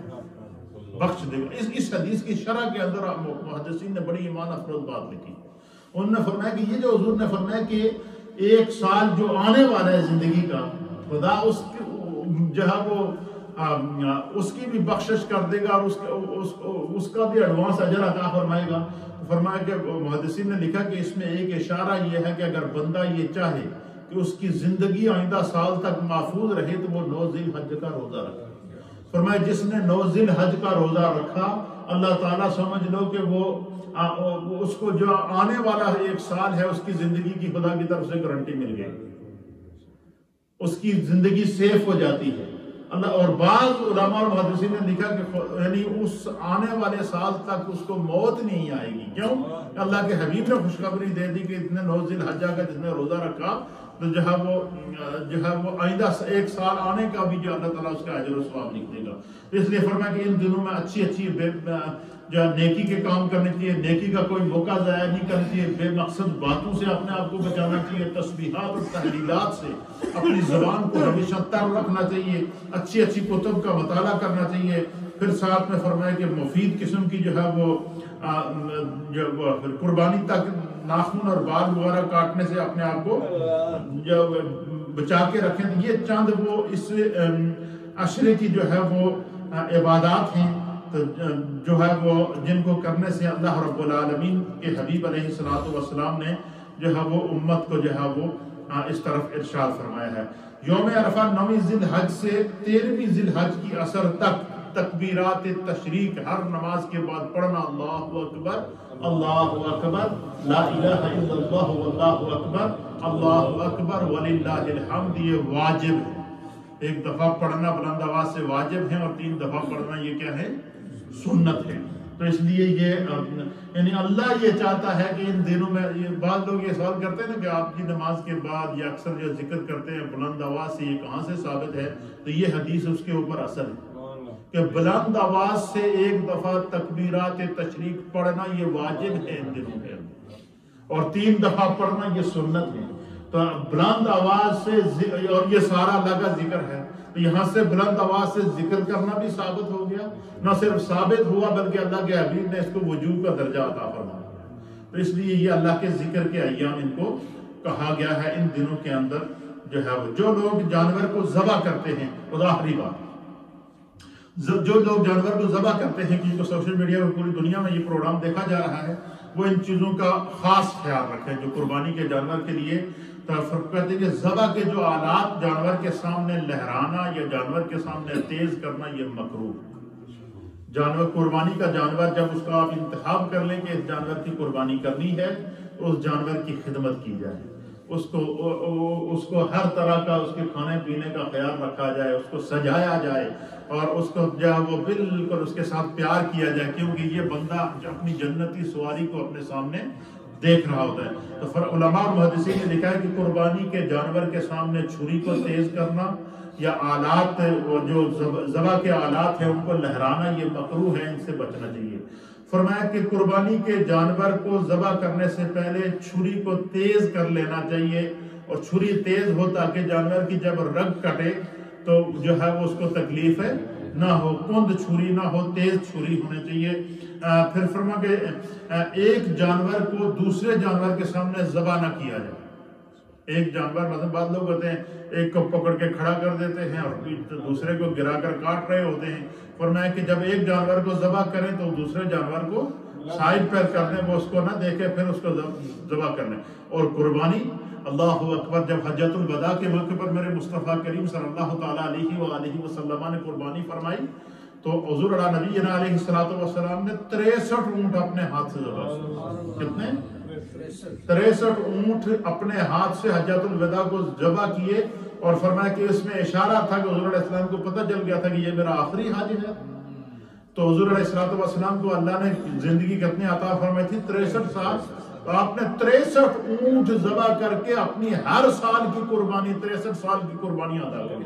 بخش دے گا۔ اس حدیث کی شرح کے اندر محدثین نے بڑی ایمان افروز بات لکھی، انہوں نے فرمایا کہ یہ جو حضور نے فرمایا کہ 1 سال جو آنے والا ہے زندگی کا، خدا اس جو ہے وہ اس کی بھی بخشش کر دے گا اور اس کا بھی ایڈوانس اجر عطا فرمائے گا۔ فرمایا کہ محدثین نے لکھا کہ اس میں ایک اشارہ یہ ہے کہ اگر بندہ یہ چاہے کہ اس کی زندگی آئندہ سال تک محفوظ رہے تو وہ 9 ذی الحج کا روزہ رکھے۔ فرمایا جس نے 9 ذی الحج کا روزہ رکھا، اللہ تعالیٰ سمجھ لو کہ وہ اس کو جو آنے والا 1 سال ہے اس کی زندگی کی خدا کی طرف سے گارنٹی مل گئی، اس کی زندگی سیف ہو جاتی ہے۔ اللہ اور بعض علماء اور محدثین نے لکھا کہ یعنی اس آنے والے سال تک اس کو موت نہیں آئے گی۔ کیوں؟ اللہ کے حبیب نے خوشخبری دے دی کہ اتنے 9 ذی الحجہ کا جس نے روزہ رکھا تو جو ہے وہ آئندہ 1 سال آنے کا بھی جو اللہ تعالیٰ اس کا اجر و ثواب لکھ دے گا۔ اس لیے فرمایا کہ ان دنوں میں اچھی جو نیکی کے کام کرنے چاہیے، نیکی کا کوئی موقع ضائع نہیں کرنا چاہیے، بے مقصد باتوں سے اپنے آپ کو بچانا چاہیے، تسبیحات اور تحلیلات سے اپنی زبان کو ہمیشہ تر رکھنا چاہیے، اچھی کتب کا مطالعہ کرنا چاہیے۔ پھر ساتھ میں فرمایا کہ مفید قسم کی جو ہے وہ قربانی تک ناخن اور بال وغیرہ کاٹنے سے اپنے آپ کو بچا کے رکھیں۔ یہ چند وہ اس عشرے کی جو ہے وہ عبادات ہیں تو جو ہے وہ جن کو کرنے سے اللہ رب العالمین کے حبیب علیہ السلام نے جو ہے وہ امت کو جو ہے وہ اس طرف ارشاد فرمایا ہے۔ یوم عرفہ 9 ذی الحج سے 13 ذی الحج کی عصر تک تکبیرات تشریق ہر نماز کے بعد پڑھنا، اللہ اکبر اللہ اکبر، لا الہ الا اللہ واللہ اکبر، اللہ اکبر وللہ الحمد، یہ واجب ہے۔ 1 دفعہ پڑھنا بلند آواز سے واجب ہے اور 3 دفعہ پڑھنا یہ کیا ہے؟ سنت ہے۔ تو اس لیے یہ یعنی اللہ یہ چاہتا ہے کہ ان دنوں میں بعض لوگ یہ سوال کرتے ہیں نا کہ آپ کی نماز کے بعد یا اکثر جو ذکر کرتے ہیں بلند آواز سے، یہ کہاں سے ثابت ہے؟ تو یہ حدیث اس کے اوپر اثر ہے کہ بلند آواز سے 1 دفعہ تکبیرات تشریق پڑھنا یہ واجب ہے ان دنوں کے اندر، اور 3 دفعہ پڑھنا یہ سنت ہے۔ تو بلند آواز سے اور یہ سارا اللہ کا ذکر ہے، تو یہاں سے بلند آواز سے ذکر کرنا بھی ثابت ہو گیا، نہ صرف ثابت ہوا بلکہ اللہ کے حبیب نے اس کو وجوب کا درجہ عطا فرمایا۔ تو اس لیے یہ اللہ کے ذکر کے ایام ان کو کہا گیا ہے۔ ان دنوں کے اندر جو ہے وہ جو لوگ جانور کو ذبح کرتے ہیں، ظاہری بات جو لوگ جانور کو ذبح کرتے ہیں، کیونکہ سوشل میڈیا میں پوری دنیا میں یہ پروگرام دیکھا جا رہا ہے، وہ ان چیزوں کا خاص خیال رکھیں جو قربانی کے جانور کے لیے فرق کرتے ہیں کہ ذبح کے جو آلات جانور کے سامنے لہرانا یا جانور کے سامنے تیز کرنا یہ مکروہ ہے۔ جانور قربانی کا جانور جب اس کا آپ انتخاب کر لیں کہ اس جانور کی قربانی کرنی ہے تو اس جانور کی خدمت کی جائے، اس کو ہر طرح کا اس کے کھانے پینے کا خیال رکھا جائے، اس کو سجایا جائے اور اس کو جو ہے وہ بالکل اس کے ساتھ پیار کیا جائے، کیونکہ یہ بندہ اپنی جنتی سواری کو اپنے سامنے دیکھ رہا ہوتا ہے۔ تو علماء اور محدثین نے لکھا ہے کہ قربانی کے جانور کے سامنے چھری کو تیز کرنا یا آلات جو ذبح کے آلات ہیں ان کو لہرانا یہ مکروہ ہے، ان سے بچنا چاہیے۔ فرمایا کہ قربانی کے جانور کو ذبح کرنے سے پہلے چھری کو تیز کر لینا چاہیے، اور چھری تیز ہو تاکہ جانور کی جب رگ کٹے تو جو ہے وہ اس کو تکلیف ہے نہ ہو، کند چھری نہ ہو، تیز چھری ہونے چاہیے۔ پھر فرما کہ ایک جانور کو دوسرے جانور کے سامنے ذبح نہ کیا جائے۔ ایک جانور مثلا بعض لوگ ہوتے ہیں ایک کو پکڑ کے کھڑا کر دیتے ہیں اور دوسرے کو گرا کر کاٹ رہے ہوتے ہیں۔ فرمایا کہ جب ایک جانور کو ذبح کریں تو دوسرے جانور کو سائڈ پر کر دیں، وہ اس کو نہ دیکھے، پھر اس کو ذبح کر لیں۔ اور قربانی اللہ اکبر، جب حجۃ الوداع کے موقع پر میرے مصطفیٰ کریم صلی اللہ تعالیٰ علیہ وآلہ وسلم نے قربانی فرمائی تو حضور علیہ نبی علیہ السلام نے 63 اونٹ اپنے ہاتھ سے ذبح کیے۔ کتنے؟ 63 اونٹ اپنے ہاتھ سے حجۃ الوداع کو ذبح کیے، اور فرمایا کہ اس میں اشارہ تھا کہ حضور علیہ السلام کو پتہ چل گیا تھا کہ یہ میرا آخری حج ہے۔ تو حضور علیہ السلام کو اللہ نے زندگی کتنی عطا فرمائی تھی؟ 63 سال۔ تو آپ نے 63 اونٹ ذبح کر کے اپنی ہر سال کی قربانی، 63 سال کی قربانی ادا کی،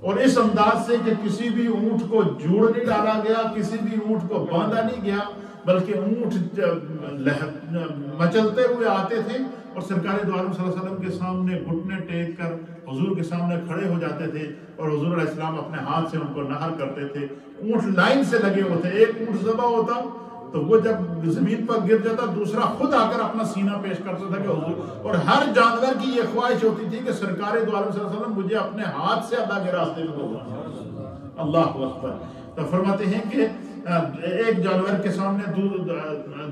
اور اس انداز سے کہ کسی بھی اونٹ کو جوڑ نہیں ڈالا گیا، کسی بھی اونٹ کو باندھا نہیں گیا، بلکہ اونٹ مچلتے ہوئے آتے تھے اور سرکار دو عالم صلی اللہ علیہ وسلم کے سامنے گھٹنے ٹیک کر حضور کے سامنے کھڑے ہو جاتے تھے، اور حضور علیہ السلام اپنے ہاتھ سے ان کو نہر کرتے تھے۔ اونٹ لائن سے لگے ہوتے، ایک اونٹ ذبح ہوتا تو وہ جب زمین پر گر جاتا دوسرا خود آ کر اپنا سینہ پیش کرتا تھا کہ حضور، اور ہر جانور کی یہ خواہش ہوتی تھی کہ سرکار دو عالم صلی اللہ علیہ وسلم مجھے اپنے ہاتھ سے اللہ کے راستے میں بھیجیں۔ اللہ اکبر۔ تو فرماتے ہیں کہ ایک جانور کے سامنے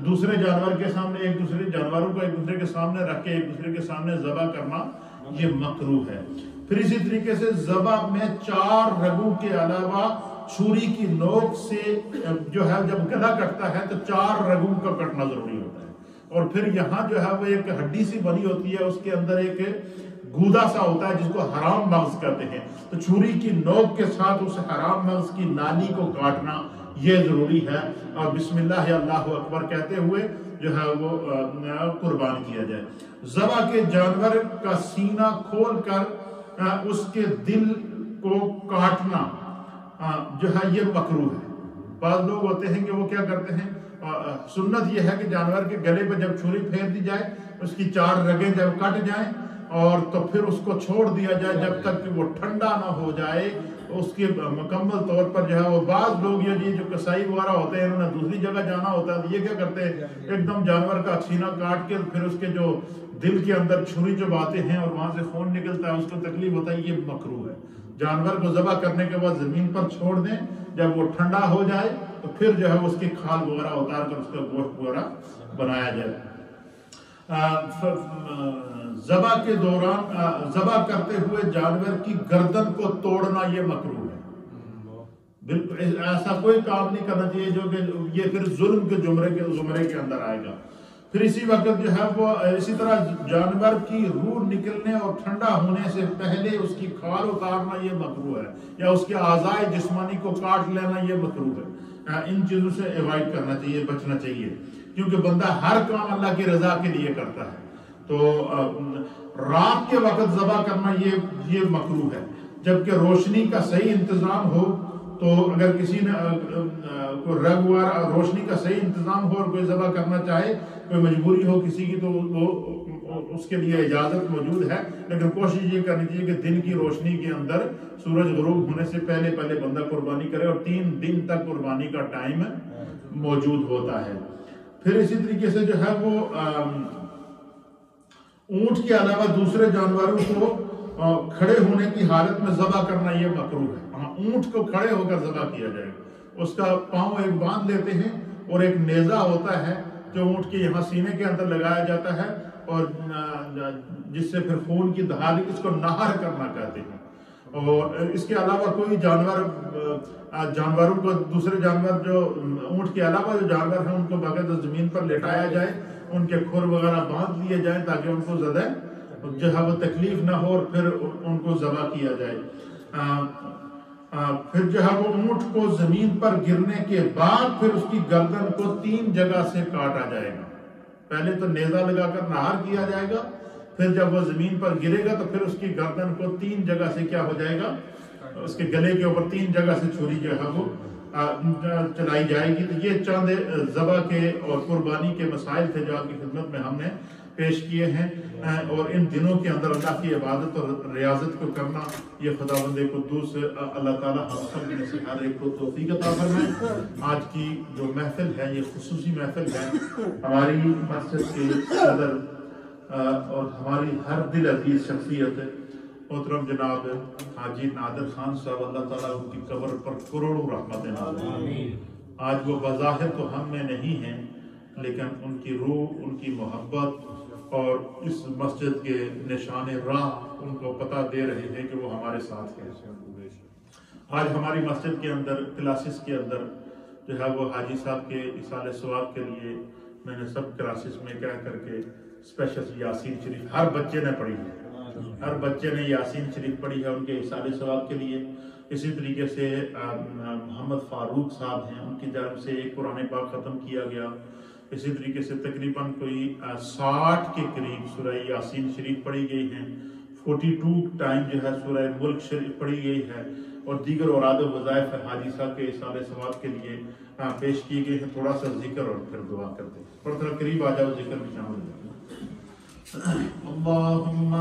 دوسرے جانور کے سامنے، ایک دوسرے جانوروں کو ایک دوسرے کے سامنے رکھ کے ایک دوسرے کے سامنے ذبح کرنا یہ مکروہ ہے۔ پھر اسی طریقے سے ذبح میں 4 رگوں کے علاوہ چھری کی نوک سے جو ہے جب گلا کٹتا ہے تو 4 رگوں کا کٹنا ضروری ہوتا ہے، اور پھر یہاں جو ہے وہ ایک ہڈی سی بنی ہوتی ہے، اس کے اندر ایک گودا سا ہوتا ہے جس کو حرام مغز کہتے ہیں، تو چھری کی نوک کے ساتھ اس حرام مغز کی نالی کو کاٹنا یہ ضروری ہے، اور بسم اللہ اللہ اکبر کہتے ہوئے جو ہے وہ قربان کیا جائے۔ ذبح کے جانور کا سینہ کھول کر اس کے دل کو کاٹنا جو ہے یہ مکروہ ہے۔ بعض لوگ ہوتے ہیں کہ وہ کیا کرتے ہیں، سنت یہ ہے کہ جانور کے گلے پہ جب چھری پھیر دی جائے اس کی 4 رگیں جب کٹ جائیں اور تو پھر اس کو چھوڑ دیا جائے جب تک کہ وہ ٹھنڈا نہ ہو جائے، اس کے مکمل طور پر جو ہے وہ بعض لوگ یہ جو کسائی وغیرہ ہوتے ہیں انہوں نے دوسری جگہ جانا ہوتا ہے، یہ کیا کرتے ہیں ایک دم جانور کا سینہ کاٹ کے پھر اس کے جو دل کے اندر چھری چباتے ہیں اور وہاں سے خون نکلتا ہے، اس کو تکلیف ہوتا ہے، یہ مکروہ ہے۔ جانور کو ذبح کرنے کے بعد زمین پر چھوڑ دیں، جب وہ ٹھنڈا ہو جائے تو پھر جو ہے اس کی کھال وغیرہ اتار کر اس کا گوشت وغیرہ بنایا جائے۔ ذبح کے دوران ذبح کرتے ہوئے جانور کی گردن کو توڑنا یہ مکروہ ہے۔ بالکل ایسا کوئی کام نہیں کرنا چاہیے جو کہ یہ پھر ظلم کے زمرے کے اندر آئے گا۔ پھر اسی وقت جو ہے وہ اسی طرح جانور کی روح نکلنے اور ٹھنڈا ہونے سے پہلے اس کی کھال اتارنا یہ مکروہ ہے، یا اس کے اعضاء جسمانی کو کاٹ لینا یہ مکروہ ہے۔ ان چیزوں سے ایوائڈ کرنا چاہیے، بچنا چاہیے، کیونکہ بندہ ہر کام اللہ کی رضا کے لیے کرتا ہے۔ تو رات کے وقت ذبح کرنا یہ مکروہ ہے، جبکہ روشنی کا صحیح انتظام ہو تو اگر کسی نے رگ وغیرہ روشنی کا صحیح انتظام ہو اور کوئی ذبح کرنا چاہے، کوئی مجبوری ہو کسی کی، تو وہ اس کے لیے اجازت موجود ہے، لیکن کوشش یہ کرنی چاہیے کہ دن کی روشنی کے اندر سورج غروب ہونے سے پہلے بندہ قربانی کرے، اور 3 دن تک قربانی کا ٹائم موجود ہوتا ہے۔ پھر اسی طریقے سے جو ہے وہ اونٹ کے علاوہ دوسرے جانوروں کو کھڑے ہونے کی حالت میں ذبح کرنا یہ مکروہ ہے۔ ہاں، اونٹ کو کھڑے ہو کر ذبح کیا جائے گا، اس کا پاؤں ایک باندھ لیتے ہیں اور ایک نیزہ ہوتا ہے جو اونٹ کے یہاں سینے کے اندر لگایا جاتا ہے، اور جس سے پھر خون کی دہالی، اس کو نہر کرنا کہتے ہیں۔ اور اس کے علاوہ کوئی جانوروں کو دوسرے جانور جو اونٹ کے علاوہ جو جانور ہیں ان کو باقاعدہ زمین پر لٹایا جائے، ان کے کھر وغیرہ باندھ لیے جائیں تاکہ ان کو زیادہ جو ہے وہ تکلیف نہ ہو، اور پھر ان کو ذبح کیا جائے۔ پھر جو ہے وہ اونٹ کو زمین پر گرنے کے بعد پھر اس کی گردن کو 3 جگہ سے کاٹا جائے گا۔ پہلے تو نیزہ لگا کر نہار کیا جائے گا، پھر جب وہ زمین پر گرے گا تو پھر اس کی گردن کو 3 جگہ سے کیا ہو جائے گا، اس کے گلے کے اوپر 3 جگہ سے چھری جو ہے وہ چلائی جائے گی۔ تو یہ چند ذبح کے اور قربانی کے مسائل تھے جو آپ کی خدمت میں ہم نے پیش کیے ہیں، اور ان دنوں کے اندر اللہ کی عبادت اور ریاضت کو کرنا یہ خداوند قدوس اللہ تعالیٰ ہم سب میں سے ہر ایک کو توفیق عطا فرمائے۔ آج کی جو محفل ہے یہ خصوصی محفل ہے، ہماری مسجد کے صدر اور ہماری ہر دل عزیز شخصیت محترم جناب حاجی نادر خان صاحب، اللہ تعالیٰ ان کی قبر پر کروڑوں رحمتیں نازل کریں۔ آج وہ بظاہر تو ہم میں نہیں ہیں، لیکن ان کی روح، ان کی محبت اور اس مسجد کے نشان راہ ان کو پتہ دے رہے ہیں کہ وہ ہمارے ساتھ ہیں۔ آج ہماری مسجد کے اندر کلاسز کے اندر جو ہے وہ حاجی صاحب کے اصالہ ثواب کے لیے میں نے سب کلاسز میں کہہ کر کے اسپیشل یاسین شریف ہر بچے نے پڑھی ہے، ہر بچے نے یاسین شریف پڑھی ہے ان کے اصالہ ثواب کے لیے۔ اسی طریقے سے محمد فاروق صاحب ہیں، ان کی جانب سے ایک قرآن پاک ختم کیا گیا۔ اسی طریقے سے تقریباً کوئی 60 کے قریب سورہ یاسین شریف پڑھی گئی ہیں، 42 ٹائم جو ہے سورہ ملک شریف پڑھی گئی ہے، اور دیگر اوراد و وظائف حاجی صاحب کے اصالہ ثواب کے لیے پیش کیے گئے ہیں۔ تھوڑا سا ذکر اور پھر دعا کرتے ہیں، تھوڑا قریب آ جاؤ، ذکر میں شامل ہو جاؤ۔ اللہم